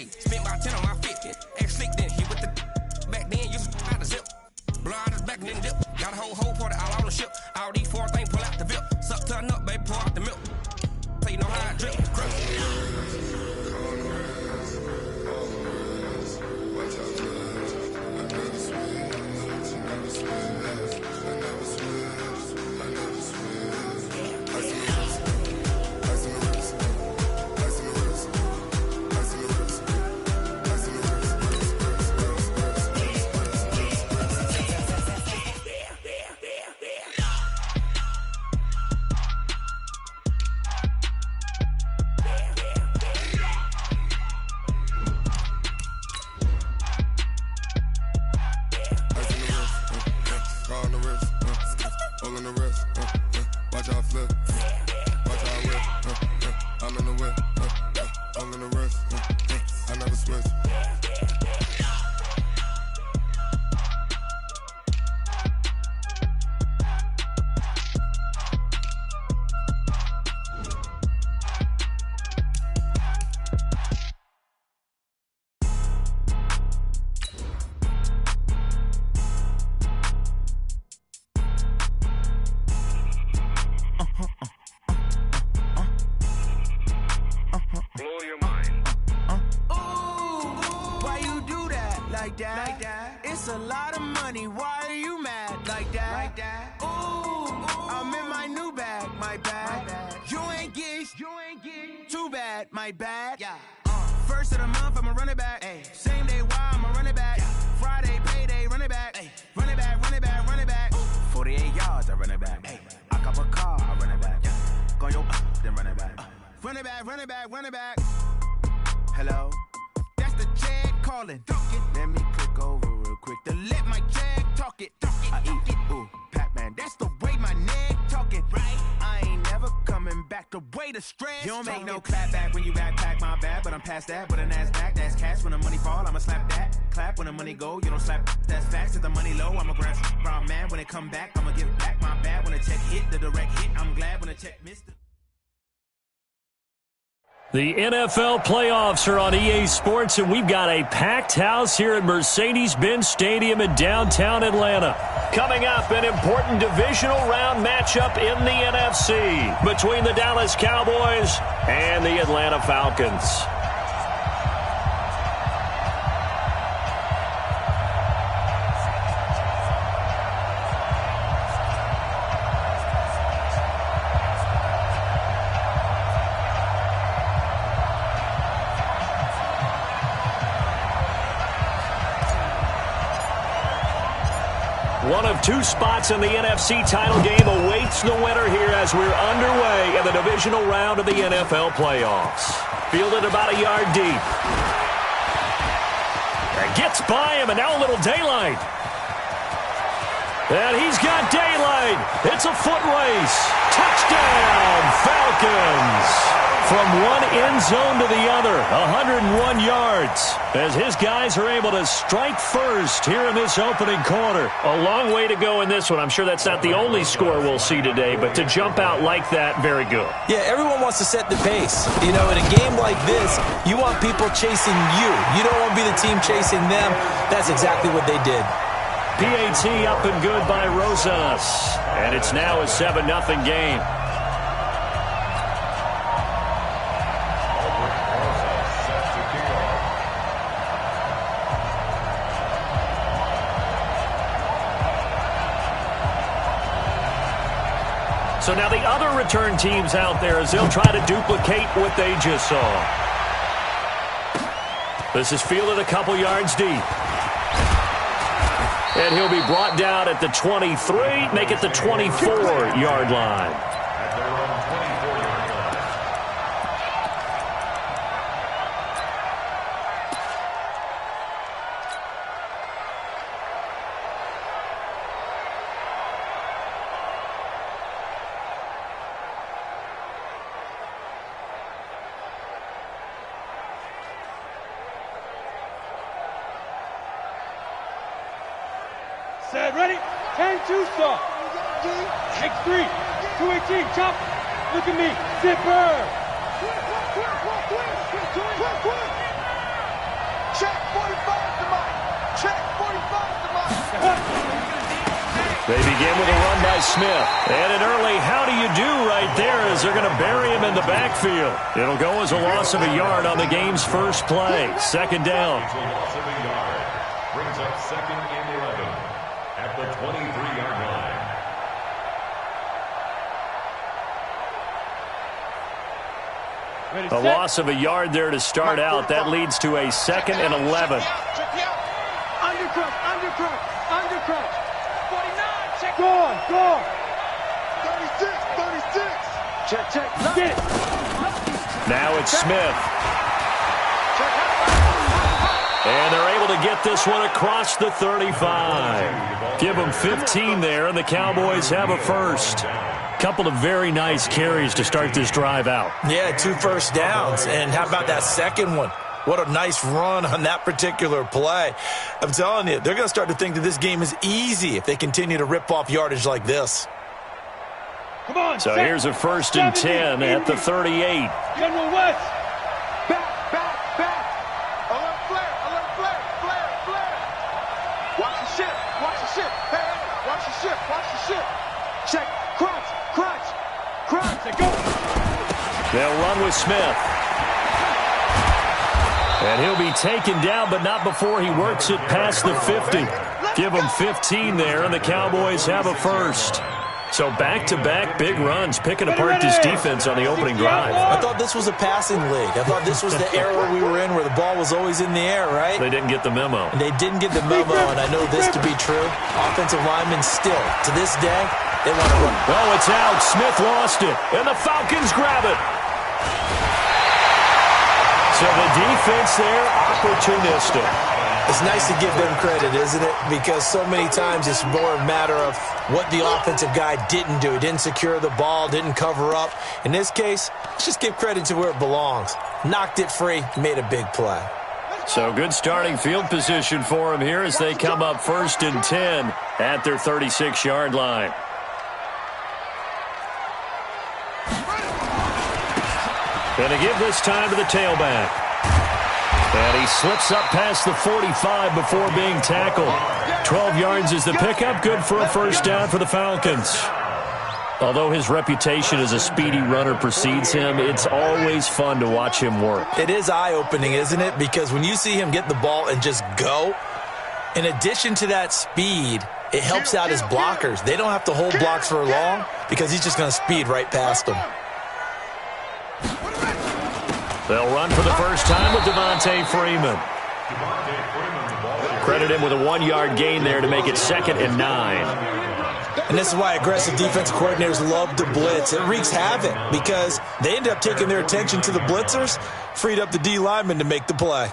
Hey, spent about 10 on my 50. Act slick then hit with the back then. Used to out the zip. Blow out his back and then dip. Got a whole party all on the ship. All these four things pull out the VIP. Suck to a nut, baby, pour out the milk. So you know how I drip. It's a lot of money, why are you mad like that? Ooh, I'm in my new bag, my bad. You ain't get too bad, my bad. Yeah. First of the month, I'ma run it back. Ay. Same day, why I'ma run it back. Friday, payday, run it back. Ay. Run it back, run it back, run it back. 48 yards, I run it back. Ay. I cop a car, I run it back. Go yo, then run it back. Run it back, run it back, run it back. Hello? That's the check calling. Let me click over real quick to let my check talk it. I eat it, ooh, Pac-Man. That's the way my neck talking. Right? I ain't never coming back the way the stress. You don't make no clap back when you backpack, my bad. But I'm past that with a NASDAQ. That's cash when the money fall, I'ma slap that. Clap when the money go, you don't slap. That's facts. If the money low, I'ma grab brown man. When it come back, I'ma give back my bad. When the check hit, the direct hit. I'm glad when the check missed it. The NFL playoffs are on EA Sports, and we've got a packed house here at Mercedes-Benz Stadium in downtown Atlanta. Coming up, an important divisional round matchup in the NFC between the Dallas Cowboys and the Atlanta Falcons. One of two spots in the NFC title game awaits the winner here as we're underway in the divisional round of the NFL playoffs. Fielded about a yard deep. And gets by him, and now a little daylight. And he's got daylight. It's a foot race. Touchdown, Falcons. From one end zone to the other, 101 yards, as his guys are able to strike first here in this opening quarter. A long way to go in this one. I'm sure that's not the only score we'll see today, but to jump out like that, very good. Yeah, everyone wants to set the pace. You know, in a game like this, you want people chasing you. You don't want to be the team chasing them. That's exactly what they did. PAT up and good by Rosas, and it's now a 7-0 game. So now the other return teams out there as they'll try to duplicate what they just saw. This is fielded a couple yards deep. And he'll be brought down at the 23, make it the 24-yard line. Set, ready? 10-2 stop. X3, 218, chop. Look at me, zipper. They begin with a run by Smith. And an early how do you do right there as they're going to bury him in the backfield. It'll go as a loss of a yard on the game's first play. Second down. Loss of a yard. Brings up 2nd and 11 at the 23-yard line. A loss of a yard there to start out. That leads to a 2nd and 11. Undercrook. 49, check. Gone. 36. Check. Get it. Now it's Smith. And they're able to get this one across the 35. Give them 15 there, and the Cowboys have a first. Couple of very nice carries to start this drive out. Yeah, 2 first downs. And how about that second one? What a nice run on that particular play. I'm telling you, they're going to start to think that this game is easy if they continue to rip off yardage like this. Come on. So here's a 1st and 10 at the 38. General West. Back. Alert flare. Watch the ship. Hey, watch the ship. Check. Crunch. Go. They'll run with Smith. And he'll be taken down, but not before he works it past the 50. Give him 15 there, and the Cowboys have a first. So back-to-back big runs, picking apart this defense on the opening drive. I thought this was a passing league. I thought this was the era we were in where the ball was always in the air, right? They didn't get the memo. And they didn't get the memo, and I know this to be true. Offensive linemen still, to this day, they want to run. Oh, it's out. Smith lost it, and the Falcons grab it. So the defense there, opportunistic. It's nice to give them credit, isn't it? Because so many times it's more a matter of what the offensive guy didn't do. He didn't secure the ball, didn't cover up. In this case, let's just give credit to where it belongs. Knocked it free, made a big play. So good starting field position for him here as they come up 1st and 10 at their 36-yard line. Going to give this time to the tailback. And he slips up past the 45 before being tackled. 12 yards is the pickup. Good for a first down for the Falcons. Although his reputation as a speedy runner precedes him, it's always fun to watch him work. It is eye-opening, isn't it? Because when you see him get the ball and just go, in addition to that speed, it helps out his blockers. They don't have to hold blocks for long because he's just going to speed right past them. They'll run for the first time with Devontae Freeman. Credit him with a 1-yard gain there to make it 2nd and 9. And this is why aggressive defensive coordinators love to blitz. It wreaks havoc because they end up taking their attention to the blitzers, freed up the D lineman to make the play.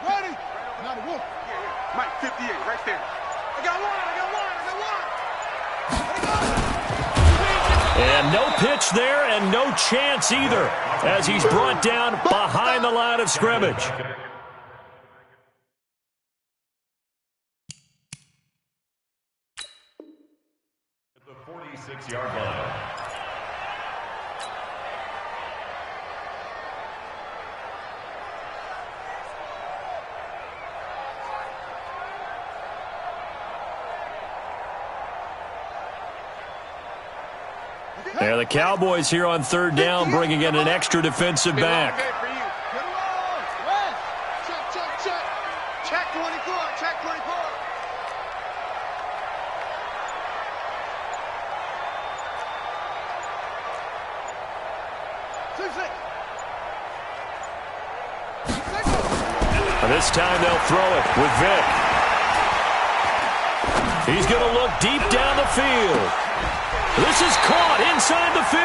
Ready? Another wolf. Mike, 58, right there. I got one. And no pitch there and no chance either as he's brought down behind the line of scrimmage. At the 46-yard line. Yeah, the Cowboys here on 3rd down bringing in an extra defensive back. Check 24. And this time they'll throw it with Vic. He's going to look deep down the field. This is caught inside the 15.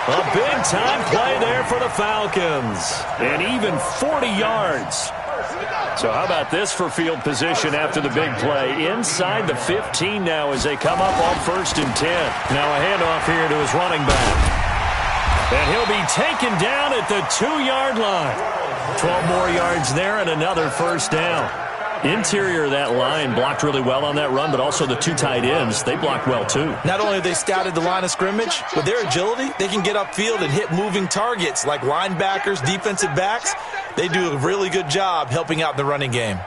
A big-time play there for the Falcons. And even 40 yards. So how about this for field position after the big play? Inside the 15 now as they come up on 1st and 10. Now a handoff here to his running back. And he'll be taken down at the 2-yard line. 12 more yards there and another first down. Interior of that line blocked really well on that run, but also the two tight ends, they blocked well too. Not only have they scouted the line of scrimmage, with their agility, they can get upfield and hit moving targets like linebackers, defensive backs. They do a really good job helping out the running game.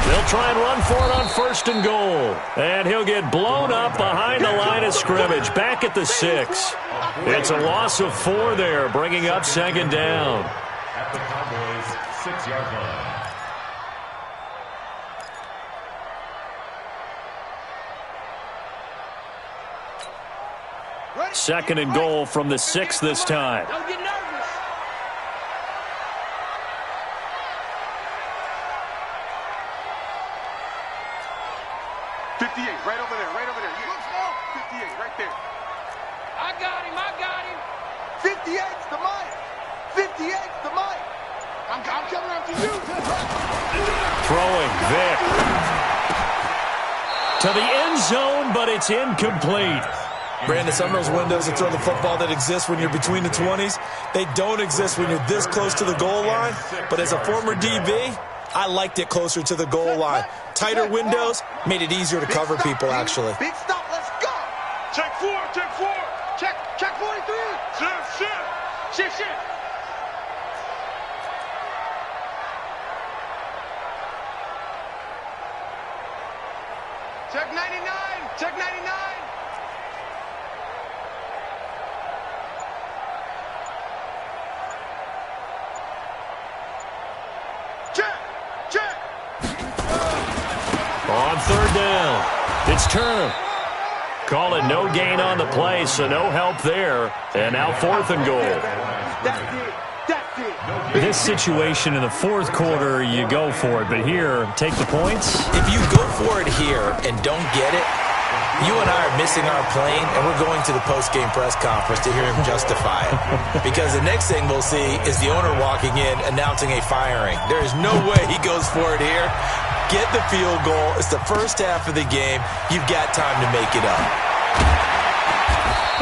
They'll try and run for it on 1st and goal. And he'll get blown up behind the line of scrimmage, back at the 6. It's a loss of 4 there, bringing up 2nd down. At the Cowboys' 6-yard line. 2nd and goal from the 6 this time. Don't get nervous. Right over there, right over there. Yeah. 58, right there. I got him. 58's the mic. 58's the mic. I'm coming after you. Throwing Vic to the end zone, but it's incomplete. Brandon, some of those windows to throw the football that exist when you're between the 20s, they don't exist when you're this close to the goal line. But as a former DB, I liked it closer to the goal line. Tighter windows made it easier to cover people, actually. Big stop, let's go. Check 4. Check 43. Shift. Check 99. Check 99. Check. On 3rd down, it's Turner. Call it no gain on the play, so no help there. And now 4th and goal. That's it. This situation in the 4th quarter, you go for it. But here, take the points. If you go for it here and don't get it, you and I are missing our plane, and we're going to the post-game press conference to hear him justify it. Because the next thing we'll see is the owner walking in announcing a firing. There is no way he goes for it here. Get the field goal. It's the first half of the game. You've got time to make it up.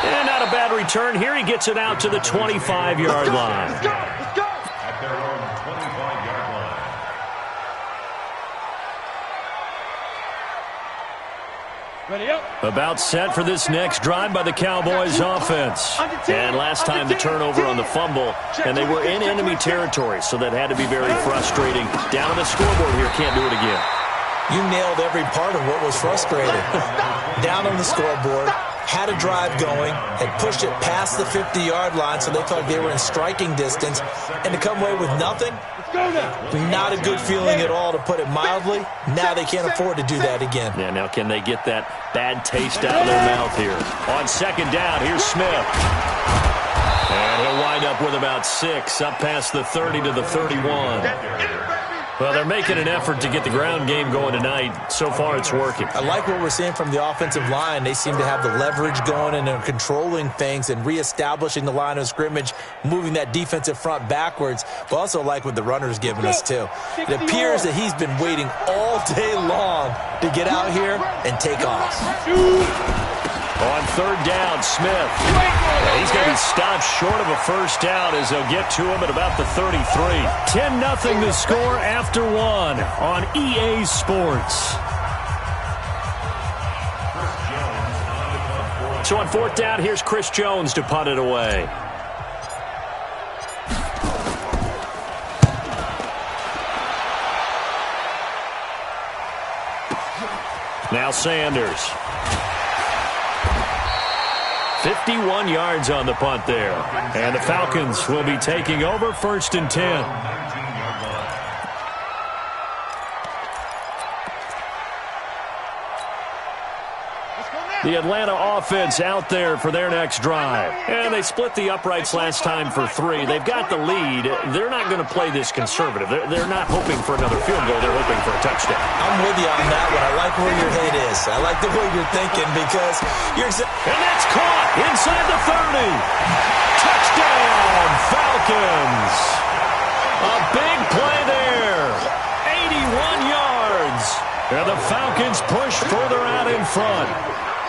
And not a bad return. Here he gets it out to the 25-yard line. Let's go. At their own 25-yard line. Ready up. About set for this next drive by the Cowboys offense. And last time the turnover on the fumble, and they were in enemy territory, so that had to be very frustrating. Down on the scoreboard here, can't do it again. You nailed every part of what was frustrating. Down on the scoreboard, had a drive going, had pushed it past the 50-yard line, so they thought they were in striking distance, and to come away with nothing, not a good feeling at all, to put it mildly. Now they can't afford to do that again. Yeah, now can they get that bad taste out of their mouth here? On 2nd down, here's Smith. And he'll wind up with about 6, up past the 30 to the 31. Well, they're making an effort to get the ground game going tonight. So far, it's working. I like what we're seeing from the offensive line. They seem to have the leverage going, and they're controlling things and reestablishing the line of scrimmage, moving that defensive front backwards, but also like what the runner's giving us, too. It appears that he's been waiting all day long to get out here and take off. On 3rd down, Smith. And he's going to be stopped short of a first down as they'll get to him at about the 33. 10-0 to score after 1 on EA Sports. So on 4th down, here's Chris Jones to punt it away. Now Sanders. 51 yards on the punt there. And the Falcons will be taking over 1st and 10. The Atlanta offense out there for their next drive. And they split the uprights last time for 3. They've got the lead. They're not going to play this conservative. They're not hoping for another field goal. They're hoping for a touchdown. I'm with you on that one. I like where your head is. I like the way you're thinking because you're... And that's caught inside the 30. Touchdown, Falcons. A big play there. 81 yards. And the Falcons push further out in front.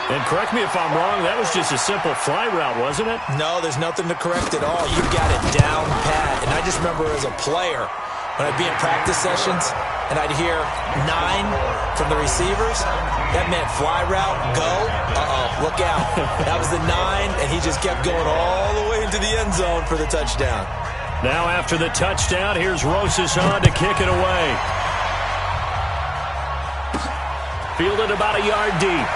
And correct me if I'm wrong, that was just a simple fly route, wasn't it? No, there's nothing to correct at all. You got it down pat. And I just remember as a player, when I'd be in practice sessions and I'd hear 9 from the receivers, that meant fly route, go, look out. That was the 9, and he just kept going all the way into the end zone for the touchdown. Now after the touchdown, here's Rosas on to kick it away. Fielded about a yard deep.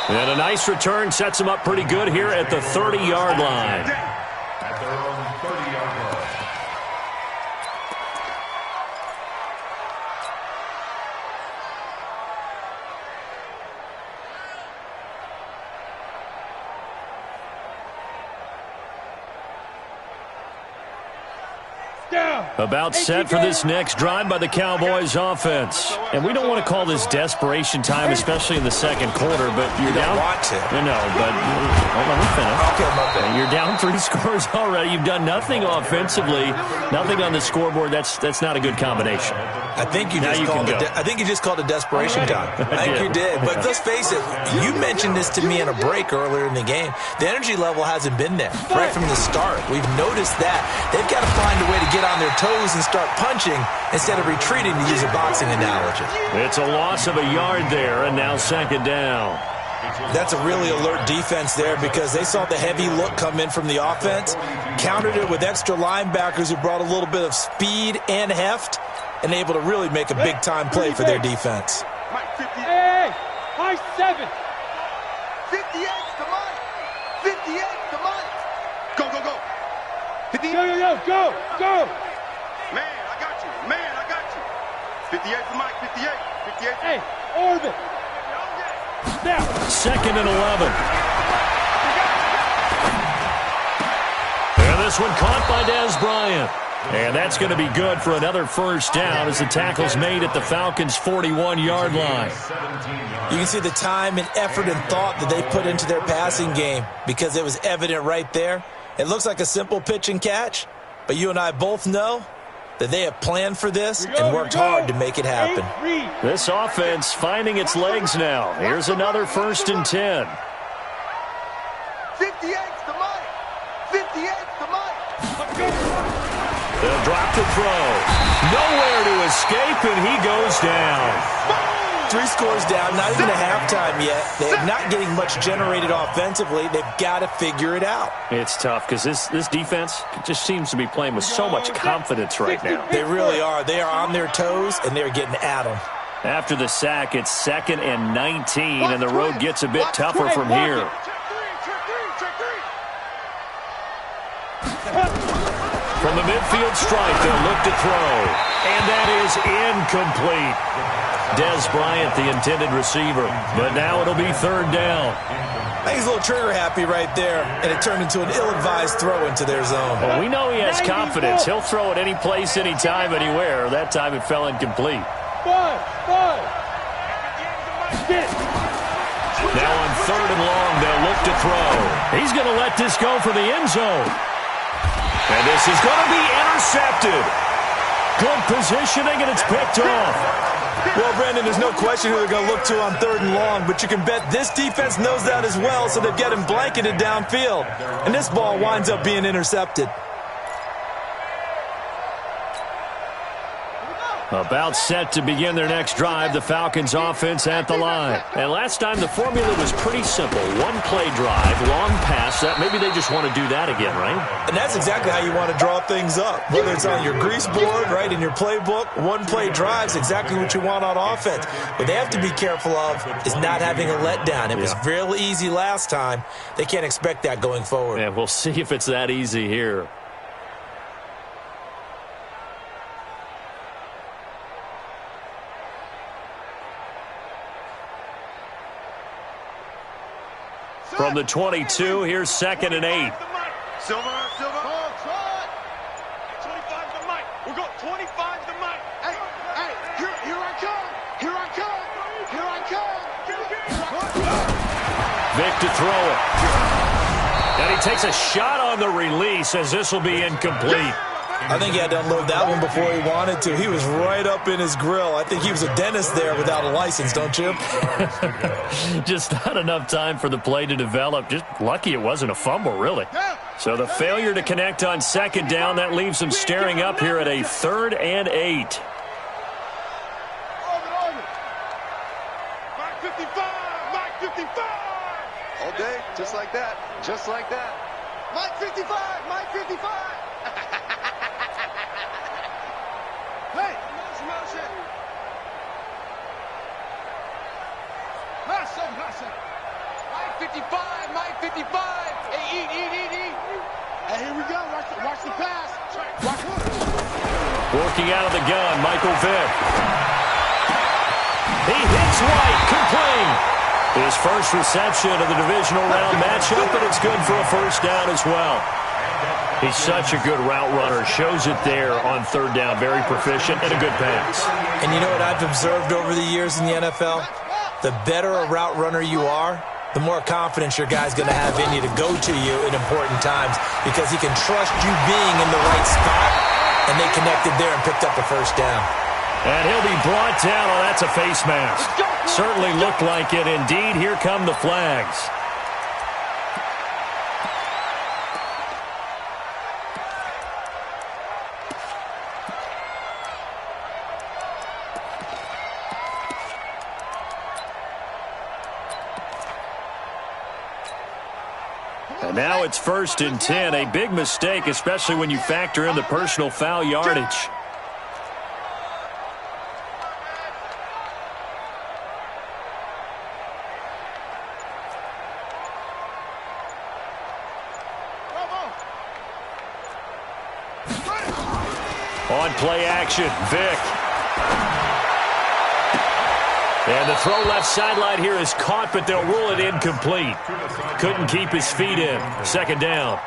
And a nice return sets him up pretty good here at the 30-yard line. At their own 30-yard line. About set for this next drive by the Cowboys offense. And we don't want to call this desperation time, especially in the second quarter, but you're down. Want to. No, but hold on, let me finish. Okay, my bad. You're down 3 scores already. You've done nothing offensively, nothing on the scoreboard. That's not a good combination. I think you just called it desperation time. I think you did. But let's face it, you mentioned this to me in a break earlier in the game. The energy level hasn't been there right from the start. We've noticed that. They've got to find a way to get on their toes and start punching instead of retreating, to use a boxing analogy. It's a loss of a yard there, and now second down. That's a really alert defense there because they saw the heavy look come in from the offense, countered it with extra linebackers who brought a little bit of speed and heft, and able to really make a big-time play for their defense. Hey, high 7. 58's the Mike. 58's the Mike. Go, go, go. Go. Man, I got you. Man, I got you. 58's the Mike. 58. 58. Hey, orbit. Now. Second and 11. And this one caught by Dez Bryant. And that's going to be good for another first down as the tackle's made at the Falcons' 41-yard line. You can see the time and effort and thought that they put into their passing game because it was evident right there. It looks like a simple pitch and catch, but you and I both know that they have planned for this and worked hard to make it happen. This offense finding its legs now. Here's another 1st and 10. 58's the Mike. 58's the Mike. They'll drop the throw. Nowhere to escape, and he goes down. 3 scores down, not even a halftime yet. They're not getting much generated offensively. They've got to figure it out. It's tough because this defense just seems to be playing with so much confidence right now. They really are. They are on their toes, and they're getting at them. After the sack, it's 2nd and 19, and the road gets a bit tougher from here. From the midfield stripe, they'll look to throw. And that is incomplete. Dez Bryant, the intended receiver. But now it'll be 3rd down. I think he's a little trigger happy right there, and it turned into an ill-advised throw into their zone. Well, we know he has confidence. He'll throw it any place, anytime, anywhere. That time it fell incomplete. Five. Now on 3rd and long, they'll look to throw. He's going to let this go for the end zone. And this is going to be intercepted. Good positioning, and it's picked off. Well, Brandon, there's no question who they're going to look to on 3rd and long, but you can bet this defense knows that as well, so they've got him blanketed downfield. And this ball winds up being intercepted. About set to begin their next drive, the Falcons offense at the line. And last time the formula was pretty simple. 1-play drive, long pass. Maybe they just want to do that again, right? And that's exactly how you want to draw things up. Whether it's on your grease board, right, in your playbook, 1-play drives, exactly what you want on offense. What they have to be careful of is not having a letdown. It was real easy last time. They can't expect that going forward. And we'll see if it's that easy here. From the 22, here's 2nd and 8. Silver. 25 to Mike. We've got 25 to Mike. Hey, here I come. Vic to throw it. And he takes a shot on the release as this will be incomplete. I think he had to unload that one before he wanted to. He was right up in his grill. I think he was a dentist there without a license, don't you? Just not enough time for the play to develop. Just lucky it wasn't a fumble, really. So the failure to connect on second down, that leaves them staring up here at a 3rd and 8. Mike 55! Mike 55! All day, just like that. Just like that. Mike 55! Mike 55! Hey! Motion! Motion! Mike 55! Mike 55! Hey, eat! Hey, here we go. Watch the pass. Watch it. Working out of the gun, Michael Vick. He hits White, complete. His first reception of the divisional round matchup, and it's good for a first down as well. He's such a good route runner. Shows it there on 3rd down. Very proficient and a good pass. And you know what I've observed over the years in the NFL? The better a route runner you are, the more confidence your guy's going to have in you to go to you in important times because he can trust you being in the right spot, and they connected there and picked up the first down. And he'll be brought down. Oh, that's a face mask. Certainly looked like it. Indeed, here come the flags. And now it's 1st and 10. A big mistake, especially when you factor in the personal foul yardage. On play action, Vick. And the throw left sideline here is caught, but they'll rule it incomplete. Couldn't keep his feet in. 2nd down.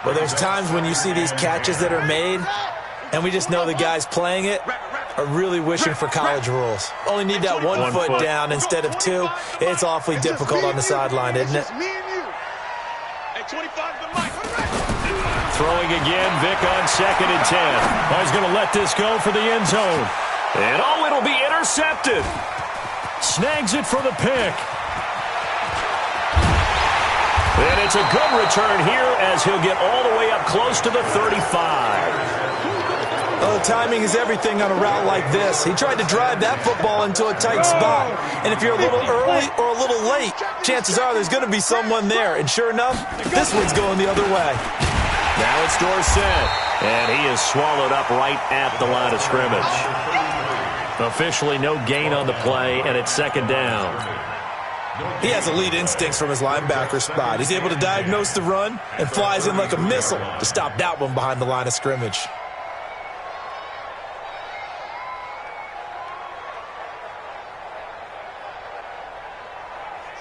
Well, there's times when you see these catches that are made, and we just know the guys playing it are really wishing for college rules. Only need that one foot down instead of 2. It's awfully difficult on the sideline, isn't it? Throwing again, Vick on 2nd and 10. Oh, he's going to let this go for the end zone. And oh, it'll be intercepted. Snags it for the pick. And it's a good return here as he'll get all the way up close to the 35. Oh, timing is everything on a route like this. He tried to drive that football into a tight spot. And if you're a little early or a little late, chances are there's going to be someone there. And sure enough, this one's going the other way. Now it's Dorsett. And he is swallowed up right at the line of scrimmage. Officially no gain on the play, and it's 2nd down. He has elite instincts from his linebacker spot. He's able to diagnose the run and flies in like a missile to stop that one behind the line of scrimmage.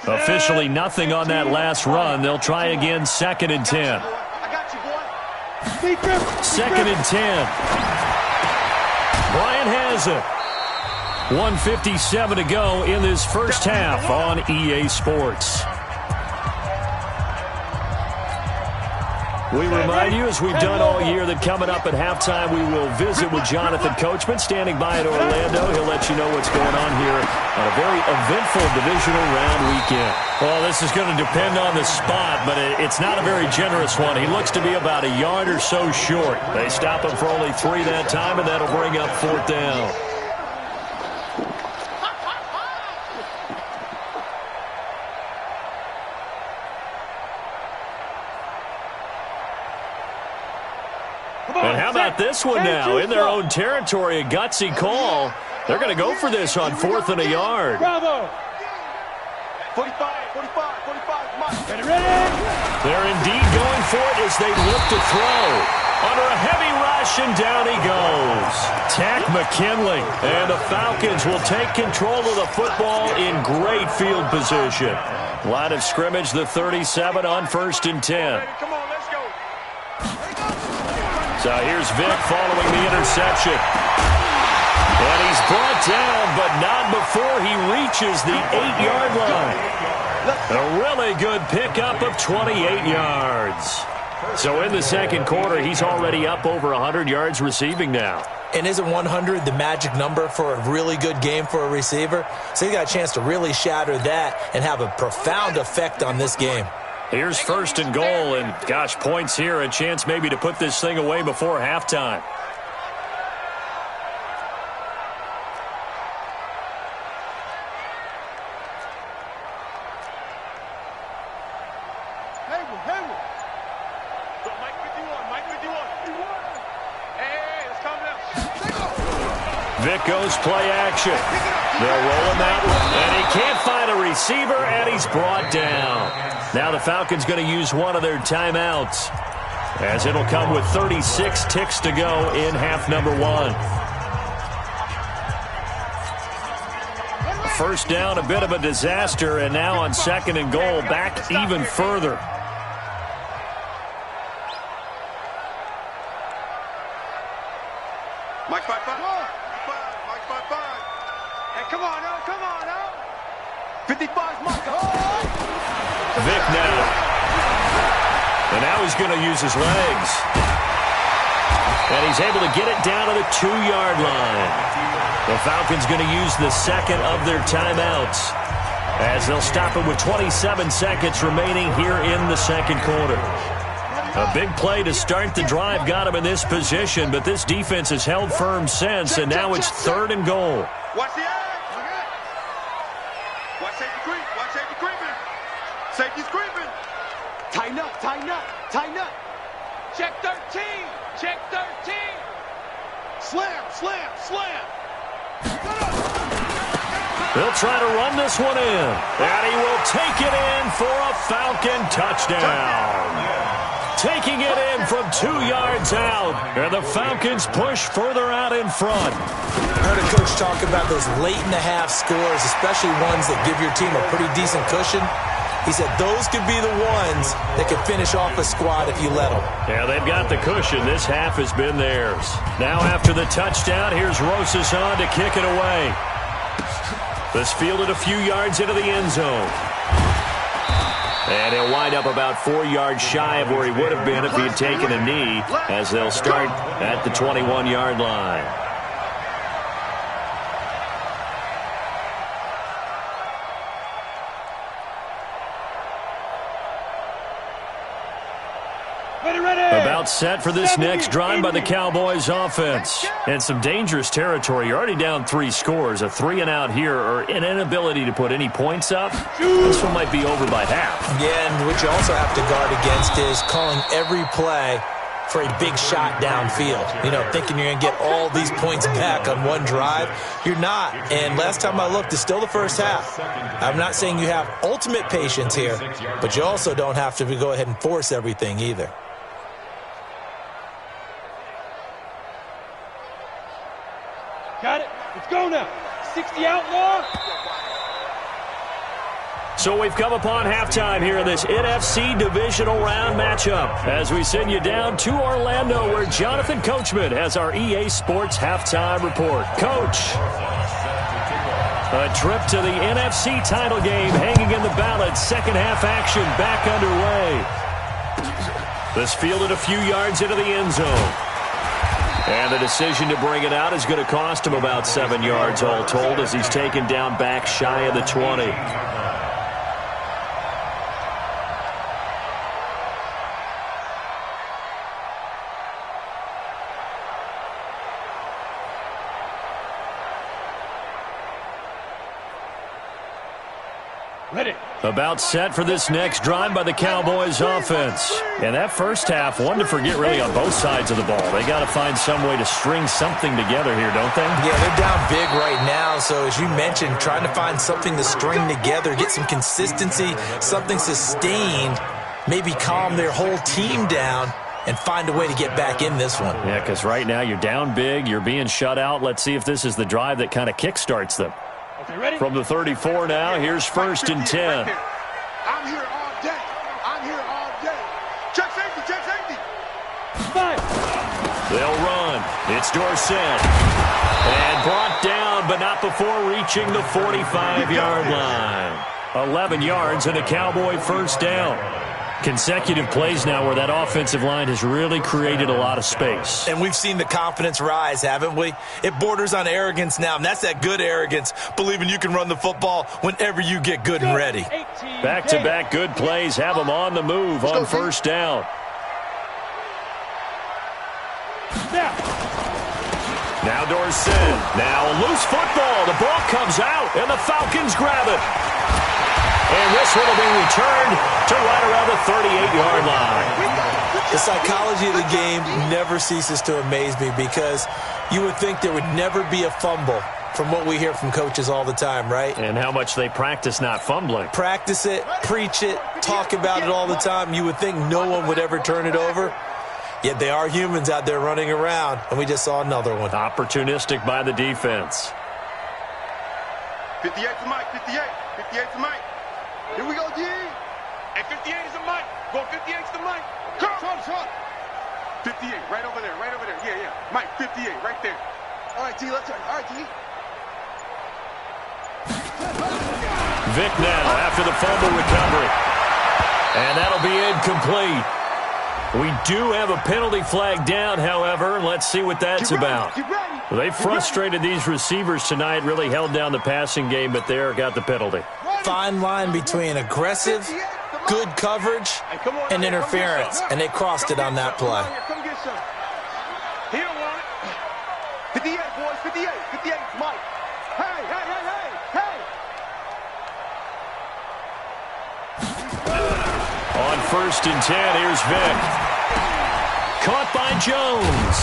Officially nothing on that last run. They'll try again, 2nd and 10. 2nd and 10. Brian has it. 1:57 to go in this first half on EA Sports. We remind you, as we've done all year, that coming up at halftime, we will visit with Jonathan Coachman, standing by in Orlando. He'll let you know what's going on here on a very eventful divisional round weekend. Well, this is going to depend on the spot, but it's not a very generous one. He looks to be about a yard or so short. They stop him for only 3 that time, and that'll bring up 4th down. And how about this one now? In their own territory, a gutsy call. They're going to go for this on 4th and a yard. Bravo! 45, come on. They're indeed going for it as they look to throw. Under a heavy rush, and down he goes. Tack McKinley. And the Falcons will take control of the football in great field position. Line of scrimmage, the 37 on 1st and 10. Come on, let's go. So here's Vick following the interception. And he's brought down, but not before he reaches the 8-yard line. A really good pickup of 28 yards. So in the second quarter, he's already up over 100 yards receiving now. And isn't 100 the magic number for a really good game for a receiver? So he got a chance to really shatter that and have a profound effect on this game. Here's first and goal, and gosh, points here, a chance maybe to put this thing away before halftime. Vic goes play action. They'll roll him out, and he can't find a receiver, and he's brought down. Now the Falcons going to use one of their timeouts, as it'll come with 36 ticks to go in half number one. First down, a bit of a disaster, and now on second and goal, back even further. Mike 5-5. Mike 5-5. Hey, come on now. 55's Mike. Vic now. And now he's going to use his legs. And he's able to get it down to the 2-yard line. The Falcons going to use the second of their timeouts, as they'll stop it with 27 seconds remaining here in the second quarter. A big play to start the drive got him in this position, but this defense has held firm since, and now it's third and goal. Watch the eye. Watch safety creep. Watch safety creeping. Safety's creeping. Tighten up. Check 13. Check 13. Slam. They'll try to run this one in, and he will take it in for a Falcon touchdown. Taking it in from 2 yards out, and the Falcons push further out in front. I heard a coach talk about those late-in-the-half scores, especially ones that give your team a pretty decent cushion. He said those could be the ones that could finish off a squad if you let them. Yeah, they've got the cushion. This half has been theirs. Now after the touchdown, here's Rosas on to kick it away. This fielded a few yards into the end zone. And he'll wind up about 4 yards shy of where he would have been if he had taken a knee, as they'll start at the 21-yard line. About set for this next drive by the Cowboys offense. And some dangerous territory. You're already down 3 scores. A 3-and-out here, or an inability to put any points up. This one might be over by half. Yeah, and what you also have to guard against is calling every play for a big shot downfield. You know, thinking you're going to get all these points back on one drive. You're not. And last time I looked, it's still the first half. I'm not saying you have ultimate patience here, but you also don't have to go ahead and force everything either. Got it. Let's go now. 60 outlaw. So we've come upon halftime here in this NFC divisional round matchup, as we send you down to Orlando, where Jonathan Coachman has our EA Sports halftime report. Coach, a trip to the NFC title game hanging in the balance. Second half action back underway. This fielded a few yards into the end zone. And the decision to bring it out is going to cost him about 7 yards all told, as he's taken down back shy of the 20. Ready. About set for this next drive by the Cowboys offense. And that first half, one to forget really on both sides of the ball. They got to find some way to string something together here, don't they? Yeah, they're down big right now. So as you mentioned, trying to find something to string together, get some consistency, something sustained, maybe calm their whole team down and find a way to get back in this one. Yeah, because right now you're down big, you're being shut out. Let's see if this is the drive that kind of kickstarts them. Okay, ready? From the 34 now, here's first and 10. I'm here all day. Check safety. 5. They'll run. It's Dorsett. And brought down, but not before reaching the 45-yard line. 11 yards and a Cowboy first down. Consecutive plays now where that offensive line has really created a lot of space. And we've seen the confidence rise, haven't we? It borders on arrogance now, and that's that good arrogance, believing you can run the football whenever you get good and ready. Back-to-back good plays have them on the move on first down. Now Dorsett. Now loose football. The ball comes out, and the Falcons grab it. And this one will be returned to right around the 38-yard line. The psychology of the game never ceases to amaze me because you would think there would never be a fumble from what we hear from coaches all the time, right? And how much they practice not fumbling. Practice it, preach it, talk about it all the time. You would think no one would ever turn it over. Yet they are humans out there running around, and we just saw another one. Opportunistic by the defense. 58 to Mike, 58. 58 to Mike. Here we go, G. And 58 is a Mike. Go 58 to Mike. Come. 58, right over there, Yeah. Mike, 58, right there. All right, T, let's turn. All right, T. Vic now after the fumble recovery. And that'll be incomplete. We do have a penalty flag down, however. Let's see what that's about. Well, they frustrated these receivers tonight, really held down the passing game, but there got the penalty. Fine line between aggressive, good coverage, and interference, and they crossed it on that play. Come get some. He don't want it. 58, boys, 58. 58, Mike. Hey. On 1st and 10, here's Vic. Caught by Jones.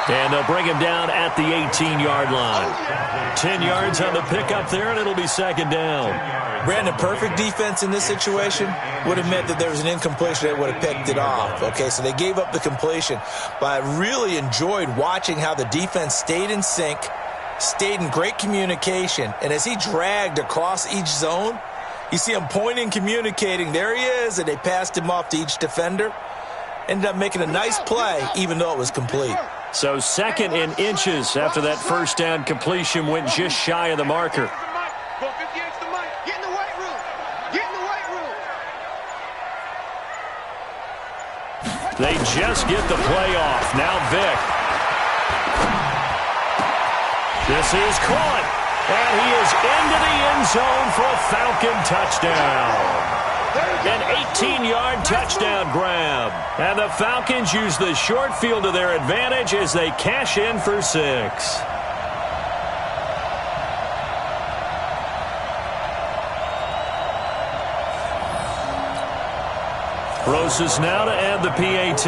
And they'll bring him down at the 18-yard line. 10 yards on the pickup there, and it'll be second down. Brandon, perfect defense in this situation would have meant that there was an incompletion. They would have picked it off. Okay, so they gave up the completion. But I really enjoyed watching how the defense stayed in sync, stayed in great communication. And as he dragged across each zone, you see him pointing, communicating. There he is, and they passed him off to each defender. Ended up making a nice play, even though it was complete. So 2nd and inches after that first down completion went just shy of the marker. Go 58 to Mike. Get in the weight room. They just get the play off. Now Vic. This is caught. And he is into the end zone for a Falcon touchdown. An 18-yard touchdown grab. And the Falcons use the short field to their advantage as they cash in for 6. Roses now to add the PAT.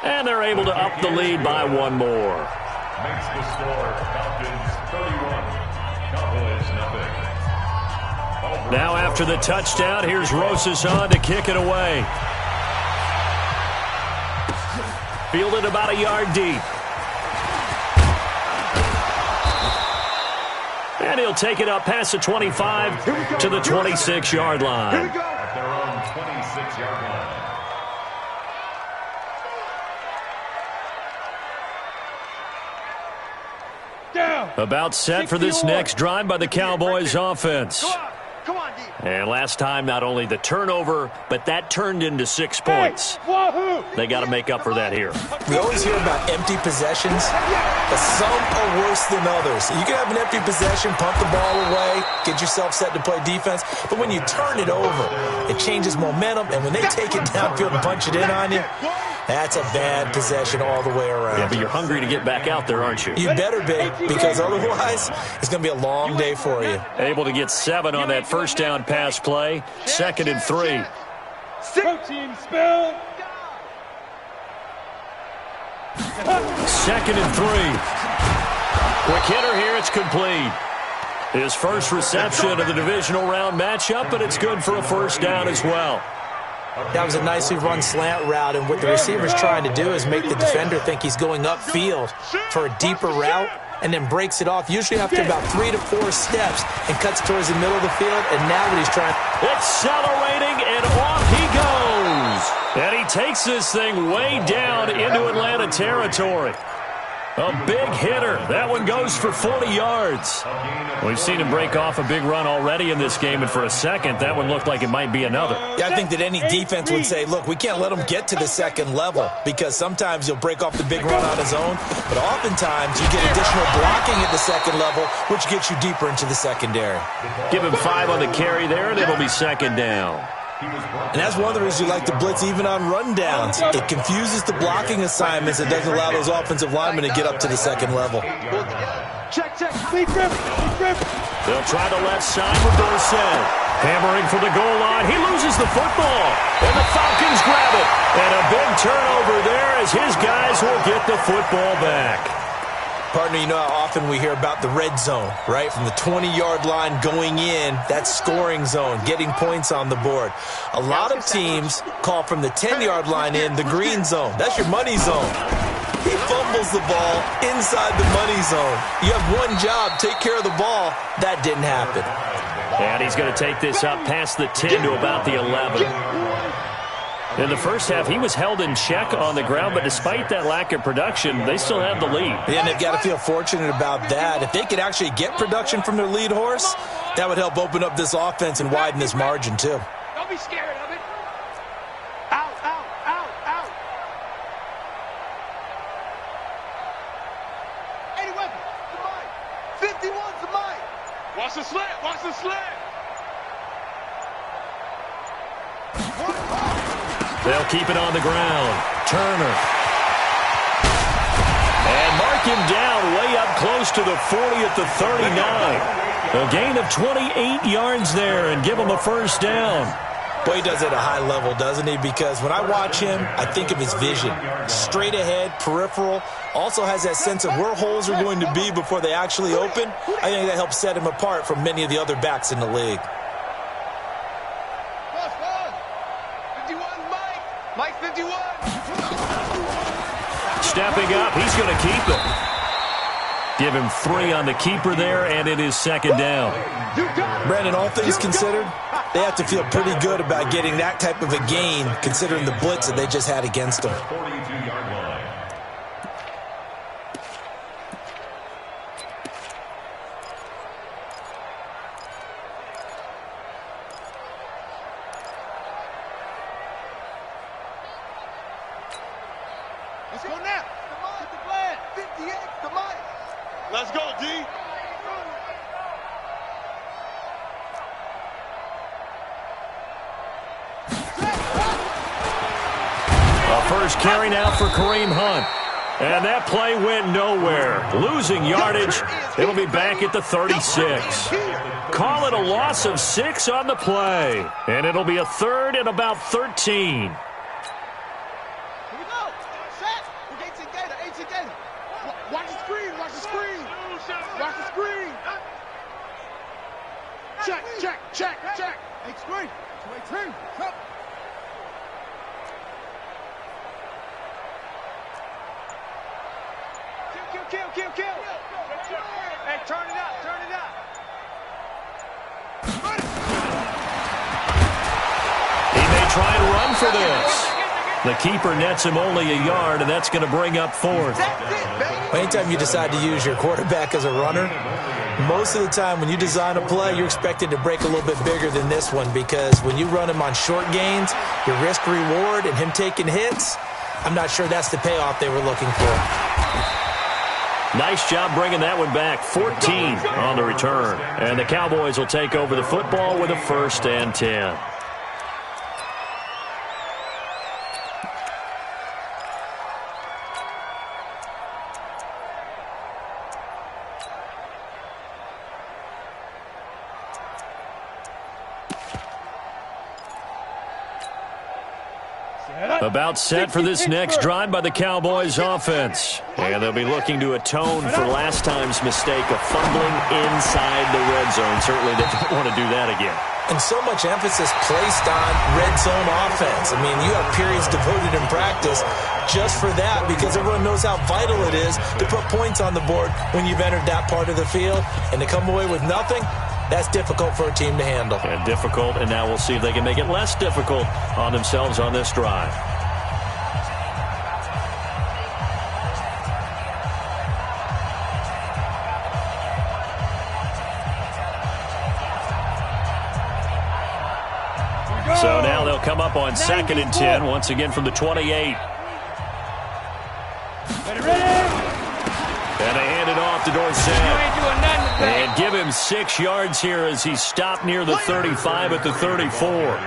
And they're able to up the lead by one more. Makes the score Falcons 31, Cowboys nothing. Now after the touchdown, here's Rosas on to kick it away. Fielded about a yard deep. And he'll take it up past the 25 to the 26-yard line. At their own 26-yard line. About set for this next drive by the Cowboys offense. Come on, D. And last time, not only the turnover, but that turned into 6 points. They got to make up for that here. We always hear about empty possessions, but some are worse than others. You can have an empty possession, punt the ball away, get yourself set to play defense, but when you turn it over, it changes momentum, and when they take it downfield and punch it in on you, that's a bad possession all the way around. Yeah, but you're hungry to get back out there, aren't you? You better be, because otherwise it's going to be a long day for you. Able to get 7 on that first down pass play. 2nd and 3. Protein spill. 2nd and 3. Quick hitter here. It's complete. His first reception of the divisional round matchup, but it's good for a first down as well. That was a nicely run slant route, and what the receiver's trying to do is make the defender think he's going upfield for a deeper route, and then breaks it off, usually after about 3 to 4 steps, and cuts towards the middle of the field, and now what he's trying... Accelerating, and off he goes. And he takes this thing way down into Atlanta territory. A big hitter. That one goes for 40 yards. We've seen him break off a big run already in this game, and for a second, that one looked like it might be another. Yeah, I think that any defense would say, look, we can't let him get to the second level because sometimes he'll break off the big run on his own, but oftentimes you get additional blocking at the second level, which gets you deeper into the secondary. Give him 5 on the carry there, and it'll be second down. And that's one of the reasons you like to blitz even on rundowns. It confuses the blocking assignments. It doesn't allow those offensive linemen to get up to the second level. Check. Lead grip. They'll try the left side with Dorsett. Hammering for the goal line. He loses the football. And the Falcons grab it. And a big turnover there as his guys will get the football back. Partner, you know how often we hear about the red zone, right? From the 20-yard line going in, that's scoring zone, getting points on the board. A lot of teams call from the 10-yard line in the green zone. That's your money zone. He fumbles the ball inside the money zone. You have one job, take care of the ball. That didn't happen. And he's going to take this up past the 10 to about the 11. In the first half, he was held in check on the ground, but despite that lack of production, they still have the lead. And they've got to feel fortunate about that. If they could actually get production from their lead horse, that would help open up this offense and widen this margin, too. Don't be scared of it. Out. Any weapon, to mine. 51's to mine. Watch the slant. They'll keep it on the ground. Turner. And mark him down way up close to the 40 at the 39. A gain of 28 yards there and give him a first down. Boy, he does it at a high level, doesn't he? Because when I watch him, I think of his vision. Straight ahead, peripheral. Also has that sense of where holes are going to be before they actually open. I think that helps set him apart from many of the other backs in the league. Mike 51. Stepping up, he's going to keep it. Give him 3 on the keeper there, and it is second down. Brandon, all things considered, they have to feel pretty good about getting that type of a gain, considering the blitz that they just had against them. 42-yard line. Let's go now. Come on, the plan. 58, the Mike. Let's go, D. A first carry now for Kareem Hunt. And that play went nowhere. Losing yardage. It'll be back at the 36. Call it a loss of 6 on the play. And it'll be a third and about 13. Check. Hey, screen. 2-8-3. Come. Kill. Hey, turn it up. He may try and run for this. The keeper nets him only a yard, and that's going to bring up 4th. Anytime you decide to use your quarterback as a runner, most of the time when you design a play, you're expected to break a little bit bigger than this one, because when you run him on short gains, your risk-reward and him taking hits, I'm not sure that's the payoff they were looking for. Nice job bringing that one back. 14 on the return. And the Cowboys will take over the football with a 1st and 10. About set for this next drive by the Cowboys offense. And they'll be looking to atone for last time's mistake of fumbling inside the red zone. Certainly they don't want to do that again. And so much emphasis placed on red zone offense. I mean, you have periods devoted in practice just for that, because everyone knows how vital it is to put points on the board when you've entered that part of the field. And to come away with nothing, that's difficult for a team to handle. And difficult, and now we'll see if they can make it less difficult on themselves on this drive. They'll come up on 2nd and 10, once again from the 28. And they hand it off to Dorsett. And give him 6 yards here as he stopped near the 35 at the 34.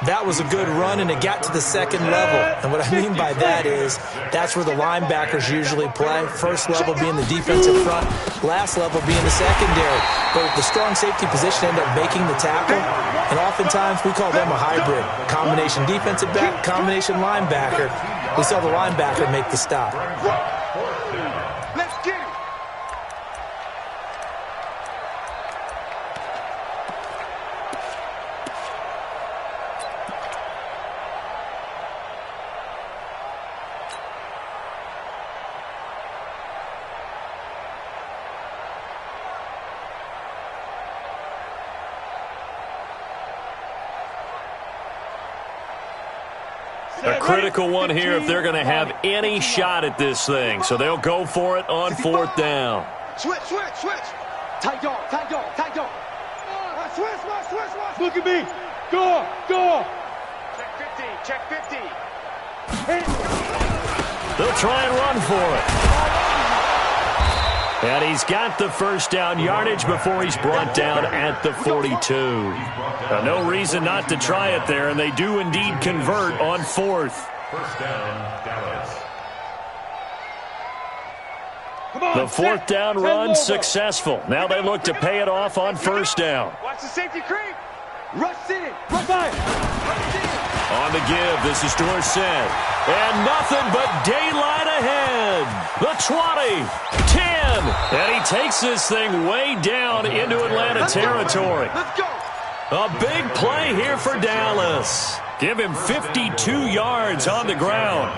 That was a good run, and it got to the 2nd level. And what I mean by that is that's where the linebackers usually play. First level being the defensive front, last level being the secondary. But the strong safety position ended up making the tackle, and oftentimes we call them a hybrid. Combination defensive back, combination linebacker. We saw the linebacker make the stop. Let's get it. A critical one here if they're going to have any shot at this thing. So they'll go for it on 4th down. Switch. Tight dog. Switch. Look at me. Go. Check 50. They'll try and run for it. And he's got the first down yardage before he's brought down at the 42. No reason not to try it there, and they do indeed convert on 4th. First down, Dallas. The 4th down run successful. Now they look to pay it off on 1st down. Watch the safety creep. Rush in. On the give, this is Dorsett. And nothing but daylight ahead. The 20, 10. And he takes this thing way down into Atlanta territory. Let's go. A big play here for Dallas. Give him 52 yards on the ground.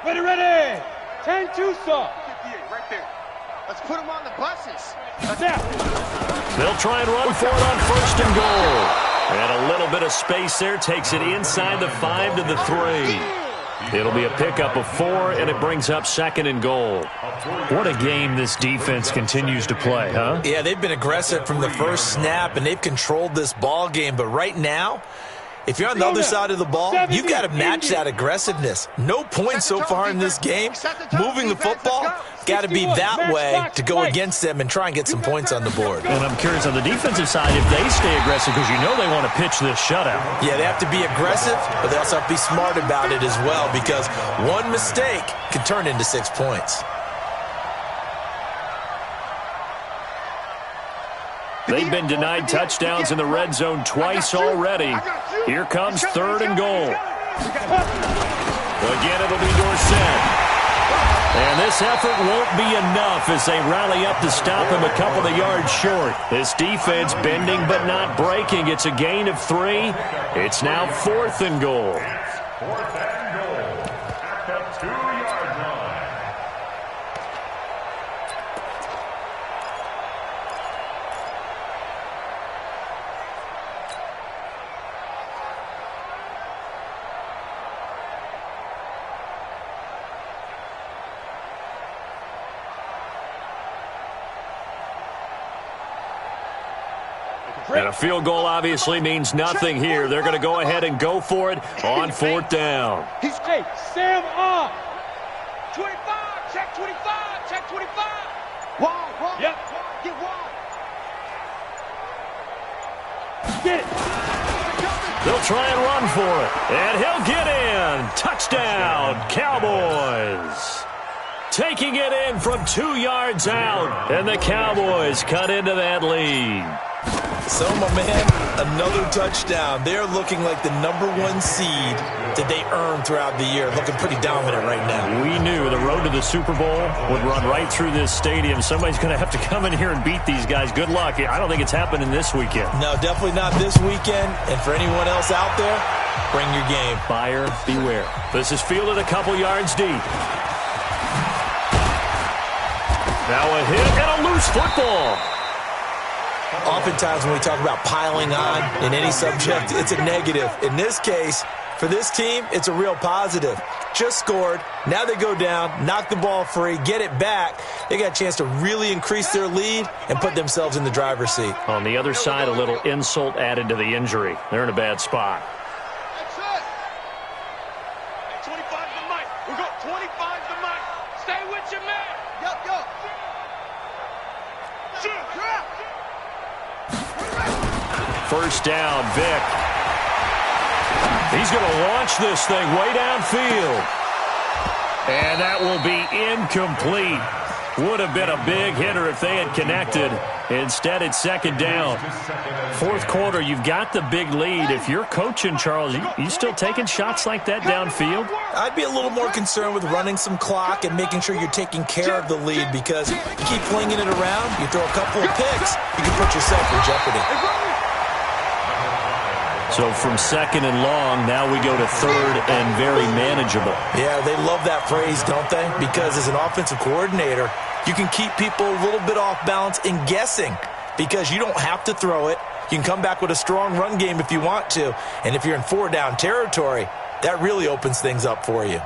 Ready. 10-2, sir. 58 right there. Let's put them on the buses. They'll try and run for it on 1st and goal. And a little bit of space there takes it inside the 5 to the 3. It'll be a pickup of 4, and it brings up 2nd and goal. What a game this defense continues to play, huh? Yeah, they've been aggressive from the first snap, and they've controlled this ball game. But right now, if you're on the other side of the ball, you've got to match that aggressiveness. No points so far in this game. Moving the football, got to be that way to go against them and try and get some points on the board. And I'm curious on the defensive side if they stay aggressive, because you know they want to pitch this shutout. Yeah, they have to be aggressive, but they also have to be smart about it as well, because one mistake can turn into 6 points. They've been denied touchdowns in the red zone twice already. Here comes 3rd and goal. Again, it'll be Dorsett. And this effort won't be enough as they rally up to stop him a couple of yards short. This defense bending but not breaking. It's a gain of 3. It's now 4th and goal. 4th and goal at the 2-yard line. And a field goal obviously means nothing here. They're going to go ahead and go for it on 4th down. Hey, Sam up. 25. Check 25. Check 25. Wall. Yep. Get wall. Get it. They'll try and run for it. And he'll get in. Touchdown, Cowboys. Taking it in from 2 yards out. And the Cowboys cut into that lead. So, my man, another touchdown. They're looking like the #1 seed that they earned throughout the year. Looking pretty dominant right now. We knew the road to the Super Bowl would run right through this stadium. Somebody's going to have to come in here and beat these guys. Good luck. I don't think it's happening this weekend. No, definitely not this weekend. And for anyone else out there, bring your game. Buyer beware. This is fielded a couple yards deep. Now a hit and a loose football. Oftentimes when we talk about piling on in any subject, it's a negative. In this case, for this team, it's a real positive. just scored. Now they go down, knock the ball free, get it back. They got a chance to really increase their lead and put themselves in the driver's seat. On the other side, a little insult added to the injury. They're in a bad spot. That's it. Hey, 25's the mic. We go 25's the mic. Stay with your man. Yup. First down, Vic. He's going to launch this thing way downfield. And that will be incomplete. Would have been a big hitter if they had connected. Instead, it's second down. Fourth quarter, you've got the big lead. If you're coaching, Charles, you still taking shots like that downfield? I'd be a little more concerned with running some clock and making sure you're taking care of the lead, because you keep flinging it around, you throw a couple of picks, you can put yourself in jeopardy. So from second and long, now we go to third and very manageable. Yeah, they love that phrase, don't they? Because as an offensive coordinator, you can keep people a little bit off balance and guessing, because you don't have to throw it. You can come back with a strong run game if you want to. And if you're in 4-down territory, that really opens things up for you.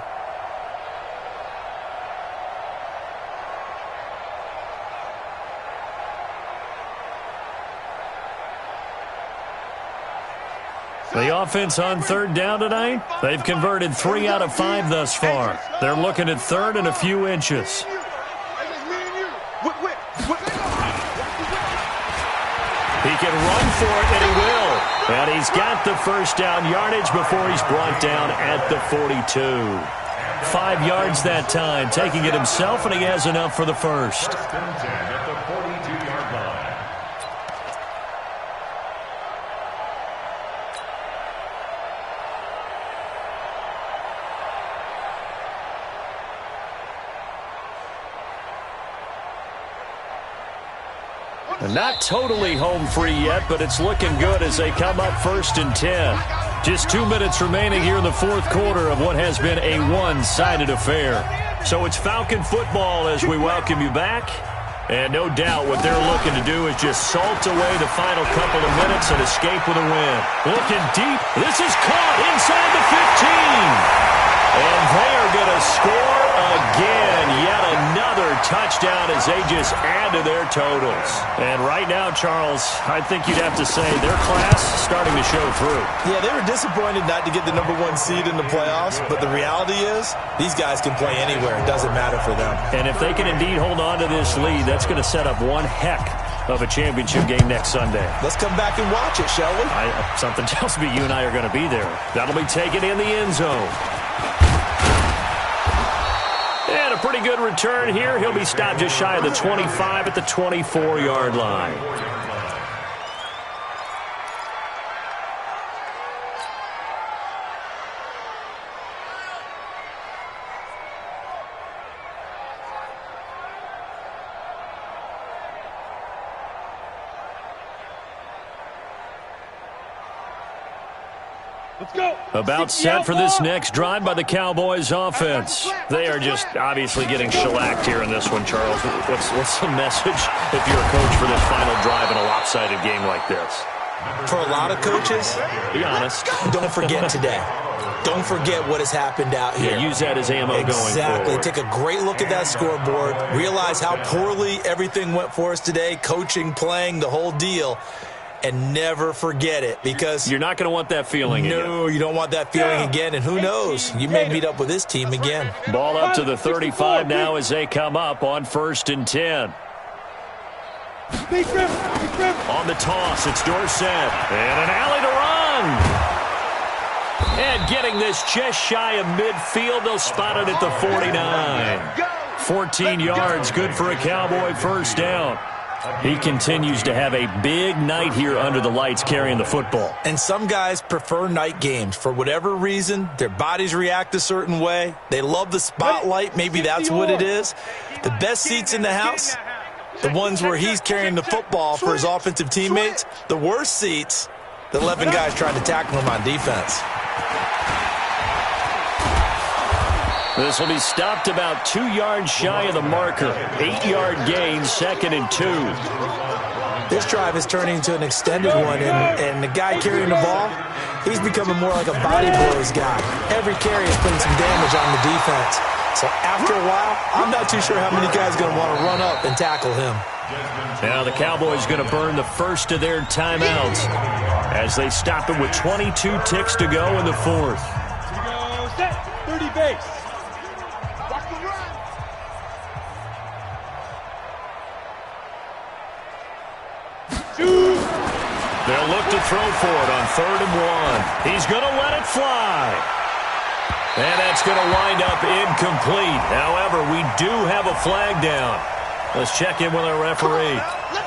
The offense on third down tonight, they've converted 3 out of 5 thus far. They're looking at third and a few inches. He can run for it, and he will. And he's got the first down yardage before he's brought down at the 42. 5 yards that time, taking it himself, and he has enough for the first. At the 42-yard line. Not totally home free yet, but it's looking good as they come up first and 10. Just 2 minutes remaining here in the fourth quarter of what has been a one-sided affair. So it's Falcon football as we welcome you back. And no doubt what they're looking to do is just salt away the final couple of minutes and escape with a win. Looking deep. This is caught inside the 15. And they are going to score again. Yet another touchdown as they just add to their totals. And right now, Charles, I think you'd have to say their class starting to show through. Yeah, they were disappointed not to get the number 1 seed in the playoffs, but the reality is these guys can play anywhere. It doesn't matter for them. And if they can indeed hold on to this lead, that's going to set up one heck of a championship game next Sunday. Let's come back and watch it, shall we? Something tells me you and I are going to be there. That'll be taken in the end zone. And a pretty good return here. He'll be stopped just shy of the 25 at the 24-yard line. Let's go. About set for this next drive by the Cowboys offense. They are just obviously getting shellacked here in this one, Charles. What's the message if you're a coach for this final drive in a lopsided game like this? For a lot of coaches, be honest, don't forget today. Don't forget what has happened out here. Yeah, use that as ammo going forward. Exactly. Take a great look at that scoreboard. Realize how poorly everything went for us today. Coaching, playing, the whole deal. And never forget it, because you're not going to want that feeling again. No, you don't want that feeling again. And who knows? You may meet up with this team again. Ball up to the 35 now as they come up on first and 10. On the toss, it's Dorsett. And an alley to run. And getting this just shy of midfield, they'll spot it at the 49. 14 yards, good for a Cowboy first down. He continues to have a big night here under the lights carrying the football. And some guys prefer night games. For whatever reason, their bodies react a certain way. They love the spotlight. Maybe that's what it is. The best seats in the house, the ones where he's carrying the football for his offensive teammates. The worst seats, the 11 guys trying to tackle him on defense. This will be stopped about 2 yards shy of the marker. 8-yard gain, second and 2. This drive is turning into an extended one, and the guy carrying the ball, He's becoming more like a body blows guy. Every carry is putting some damage on the defense. So after a while, I'm not too sure how many guys are going to want to run up and tackle him. Now the Cowboys going to burn the first of their timeouts as they stop it with 22 ticks to go in the fourth. Set, 30 base. Watch the run. They'll look to throw for it on 3rd and 1. He's going to let it fly. And that's going to wind up incomplete. However, we do have a flag down. Let's check in with our referee.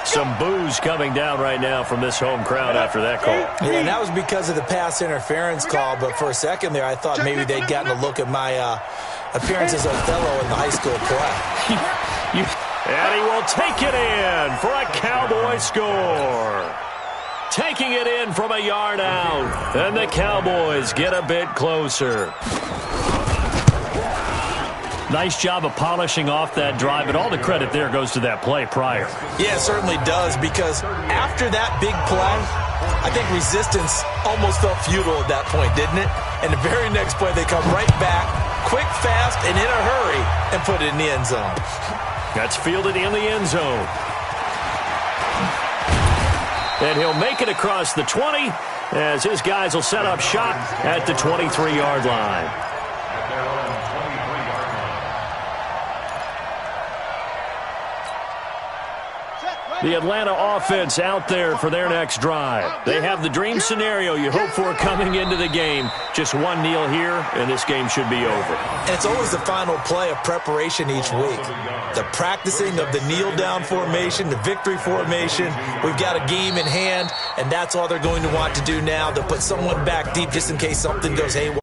Some boos coming down right now from this home crowd after that call. Yeah, and that was because of the pass interference call, but for a second there I thought maybe they'd gotten a look at my appearance as Othello in the high school play. And he will take it in for a Cowboy score. Taking it in from a yard out. And the Cowboys get a bit closer. Nice job of polishing off that drive, but all the credit there goes to that play prior. Yeah, it certainly does, because after that big play, I think resistance almost felt futile at that point, didn't it? And the very next play, they come right back, quick, fast, and in a hurry, and put it in the end zone. That's fielded in the end zone. And he'll make it across the 20 as his guys will set up shop at the 23-yard line. The Atlanta offense out there for their next drive. They have the dream scenario you hope for coming into the game. Just one kneel here, and this game should be over. And it's always the final play of preparation each week. The practicing of the kneel-down formation, the victory formation. We've got a game in hand, and that's all they're going to want to do now, to put someone back deep just in case something goes haywire.